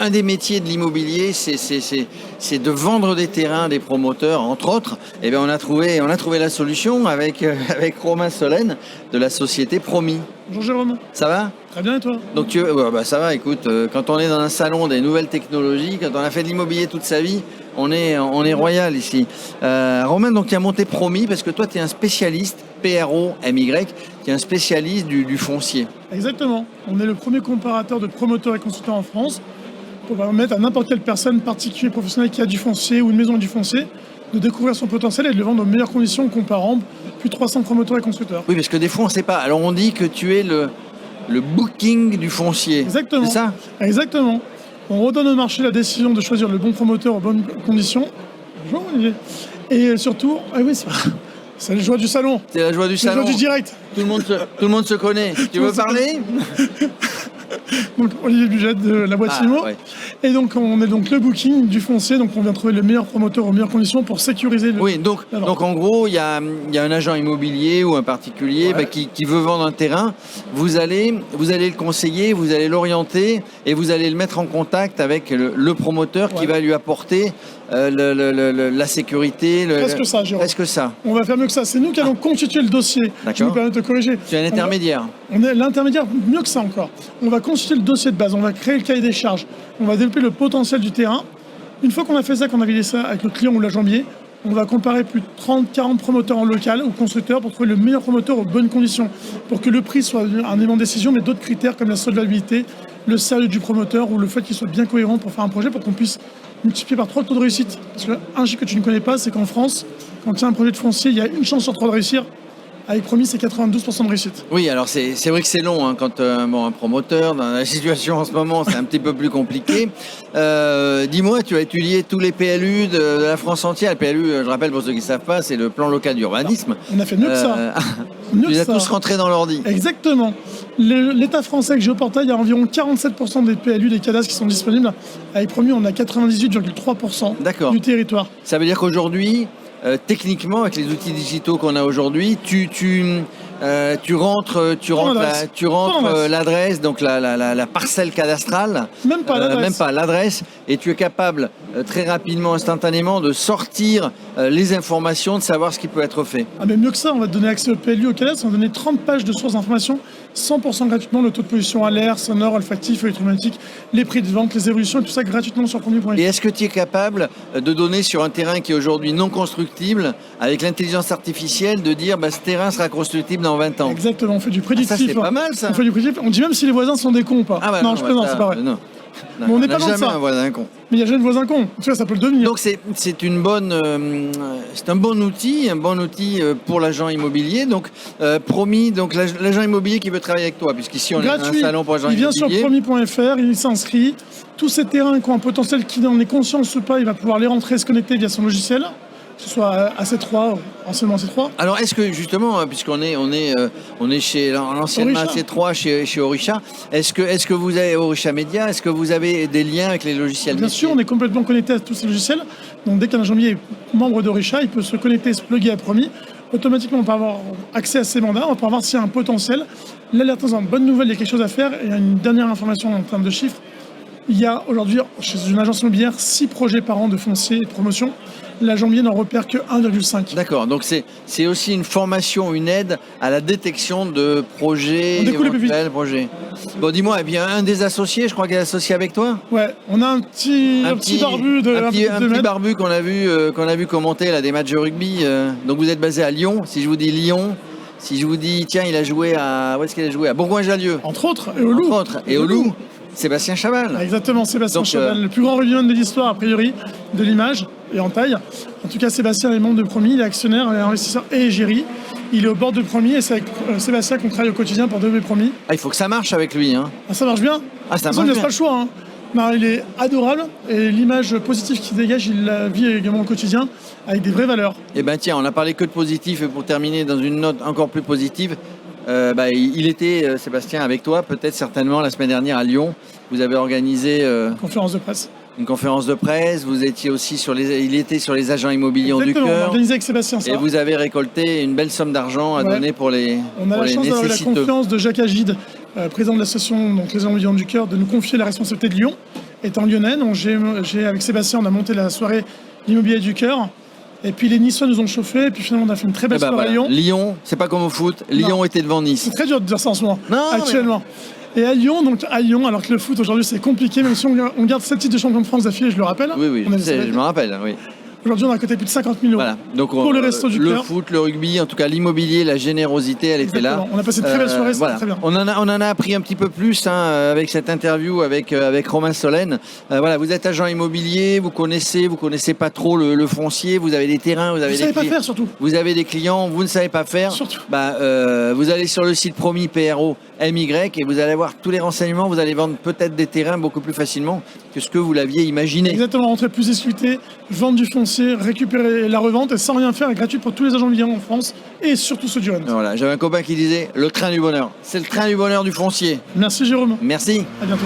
un des métiers de l'immobilier, c'est de vendre des terrains à des promoteurs, entre autres. Eh bien, on a trouvé la solution avec Romain Solène de la société Promis. Bonjour Jérôme. Ça va ? Très bien et toi ? Donc ça va, écoute, quand on est dans un salon des nouvelles technologies, quand on a fait de l'immobilier toute sa vie, on est royal ici. Romain, donc tu as monté Promis parce que toi tu es un spécialiste, PROMY, qui est un spécialiste du foncier. Exactement. On est le premier comparateur de promoteurs et constructeurs en France pour permettre à n'importe quelle personne, particulier, professionnel qui a du foncier ou une maison avec du foncier, de découvrir son potentiel et de le vendre aux meilleures conditions comparant plus de 300 promoteurs et constructeurs. Oui, parce que des fois on ne sait pas. Alors on dit que tu es le booking du foncier. Exactement. C'est ça ? Exactement. On redonne au marché la décision de choisir le bon promoteur aux bonnes conditions. Bonjour Olivier. Et surtout, oui, c'est la joie du salon. C'est la joie du salon. C'est la joie du direct. Tout le monde se connaît. Tu veux parler ? Donc Olivier Buget de la boîte IMO. Ouais. Et donc on est donc le booking du foncier, donc on vient trouver le meilleur promoteur aux meilleures conditions pour sécuriser le. Oui, donc en gros, il y a un agent immobilier ou un particulier qui veut vendre un terrain. Vous allez le conseiller, vous allez l'orienter et vous allez le mettre en contact avec le promoteur qui va lui apporter la sécurité. Presque ça, Jérôme. Presque ça. On va faire mieux que ça. C'est nous qui allons constituer le dossier. Je me permets de te corriger. Tu es un intermédiaire. On est l'intermédiaire, mieux que ça encore. On va constituer le dossier de base, on va créer le cahier des charges, on va développer le potentiel du terrain. Une fois qu'on a fait ça, qu'on a validé ça avec le client ou l'agent-bier, on va comparer plus de 30-40 promoteurs en local ou constructeurs pour trouver le meilleur promoteur aux bonnes conditions, pour que le prix soit un élément de décision, mais d'autres critères comme la solvabilité, le sérieux du promoteur ou le fait qu'il soit bien cohérent pour faire un projet, pour qu'on puisse multiplier par 3 le taux de réussite. Parce qu'un chiffre que tu ne connais pas, c'est qu'en France, quand tu as un projet de foncier, il y a une chance sur 3 de réussir. Avec Promis, c'est 92% de réussite. Oui, alors c'est vrai que c'est long hein, quand un promoteur, dans la situation en ce moment, c'est un petit peu plus compliqué. Dis-moi, tu as étudié tous les PLU de la France entière. Le PLU, je rappelle pour ceux qui ne savent pas, c'est le plan local d'urbanisme. On a fait mieux que ça. Tu les as tous rentrés dans l'ordi. Exactement. L'État français avec Géoportail, il y a environ 47% des PLU, des cadastres qui sont disponibles. Avec Promis, on a 98,3% du territoire. Ça veut dire qu'aujourd'hui, techniquement, avec les outils digitaux qu'on a aujourd'hui, tu rentres l'adresse, donc la parcelle cadastrale. Même pas l'adresse. Même pas l'adresse. Et tu es capable très rapidement, instantanément, de sortir les informations, de savoir ce qui peut être fait. Ah mais mieux que ça, on va te donner accès au PLU, au cadastre, on va te donner 30 pages de sources d'informations, 100% gratuitement, le taux de pollution à l'air, sonore, olfactif, électromagnétique, les prix de vente, les évolutions, et tout ça gratuitement sur Promis.fr. Et est-ce que tu es capable de donner sur un terrain qui est aujourd'hui non constructible, avec l'intelligence artificielle, de dire ce terrain sera constructible dans 20 ans ? Exactement, on fait du prédictif. Ça, c'est pas mal, ça. On fait du prédictif. On dit même si les voisins sont des cons ou pas. Non, je plaisante, c'est pas vrai. Non. Mais on n'est pas dans ça. Jamais un voisin con. Mais il y a jamais de voisin con. Tu vois, ça peut le devenir. Donc c'est un bon outil pour l'agent immobilier. Donc Promis, donc l'agent immobilier qui veut travailler avec toi, puisqu'ici on gratuit. a un salon pour agent immobilier. Il vient sur Promis.fr, il s'inscrit. Tous ces terrains qui ont un potentiel, qui en est conscient ou pas, il va pouvoir les rentrer et se connecter via son logiciel. Que ce soit AC3, anciennement AC3. Alors est-ce que justement, puisqu'on est chez l'anciennement AC3 chez Orisha, est-ce que vous avez Orisha Media, est-ce que vous avez des liens avec les logiciels Bien sûr, on est complètement connecté à tous ces logiciels. Donc dès qu'un agent-bier est membre d'Orisha, il peut se connecter, se plugger à Promis. Automatiquement, on peut avoir accès à ces mandats, on peut voir s'il y a un potentiel. L'alerte en bonne nouvelle, il y a quelque chose à faire. Et une dernière information en termes de chiffres. Il y a aujourd'hui, chez une agence immobilière, 6 projets par an de foncier et de promotion. L'agent immobilier n'en repère que 1,5. D'accord, donc c'est aussi une formation, une aide à la détection de projets, éventuels projets. Bon, dis-moi, eh bien, un des associés, je crois qu'il est associé avec toi ? Ouais, on a un petit barbu petit barbu qu'on a vu commenter là, des matchs de rugby. Donc vous êtes basé à Lyon. Si je vous dis Lyon, si je vous dis, tiens, il a joué à... Où est-ce qu'il a joué ? À Bourgoin-Jallieu. Entre autres, et au Loup. Et au Loup. Sébastien Chaval. Exactement, Sébastien Chaval, le plus grand rugbyman de l'histoire, a priori, de l'image et en taille. En tout cas, Sébastien est membre de Promis, il est actionnaire, il est investisseur et égérie. Il est au bord de Promis et c'est avec Sébastien qu'on travaille au quotidien pour développer Promis. Ah, il faut que ça marche avec lui. Hein. Ah, ça marche bien. Ça marche il bien. ne laisse pas le choix. Hein. Non, il est adorable et l'image positive qu'il dégage, il la vit également au quotidien avec des vraies valeurs. Eh bien tiens, on n'a parlé que de positif et pour terminer dans une note encore plus positive, il était, Sébastien, avec toi, peut-être certainement la semaine dernière à Lyon. Vous avez organisé conférence de presse. Une conférence de presse. Vous étiez aussi il était sur les agents immobiliers du cœur. On a organisé avec Sébastien ça. Et vous avez récolté une belle somme d'argent à donner pour les nécessiteux. On a la chance d'avoir la confiance de Jacques Agide, président de l'association, donc les agents immobiliers du cœur, de nous confier la responsabilité de Lyon. étant lyonnais. Donc avec Sébastien, on a monté la soirée L'immobilier du cœur. Et puis les Niçois nous ont chauffé. Et puis finalement, on a fait une très belle soirée à Lyon. Lyon, c'est pas comme au foot. Lyon était devant Nice. C'est très dur de dire ça en ce moment, Non, actuellement. Et à Lyon, alors que le foot aujourd'hui c'est compliqué, même si on garde 7 titres de champion de France d'affilée, je le rappelle. Oui, je me rappelle, oui. Aujourd'hui, on a coté plus de 50 000 euros. Voilà. Donc, pour le resto du cœur. Le foot, le rugby, en tout cas l'immobilier, la générosité, elle était là. On a passé une très belle soirée, c'était très bien. On en a appris un petit peu plus avec cette interview avec Romain Solène. Voilà, vous êtes agent immobilier, vous connaissez pas trop le foncier, vous avez des terrains, vous savez pas faire surtout. Vous avez des clients, vous ne savez pas faire. Surtout. Vous allez sur le site Promis PRO MY et vous allez avoir tous les renseignements. Vous allez vendre peut-être des terrains beaucoup plus facilement que ce que vous l'aviez imaginé. Exactement, rentrer plus discuter, vendre du foncier, récupérer la revente et sans rien faire, est gratuit pour tous les agents immobiliers en France et surtout ceux du Rhône. Voilà, j'avais un copain qui disait le train du bonheur. C'est le train du bonheur du foncier. Merci Jérôme. Merci. À bientôt.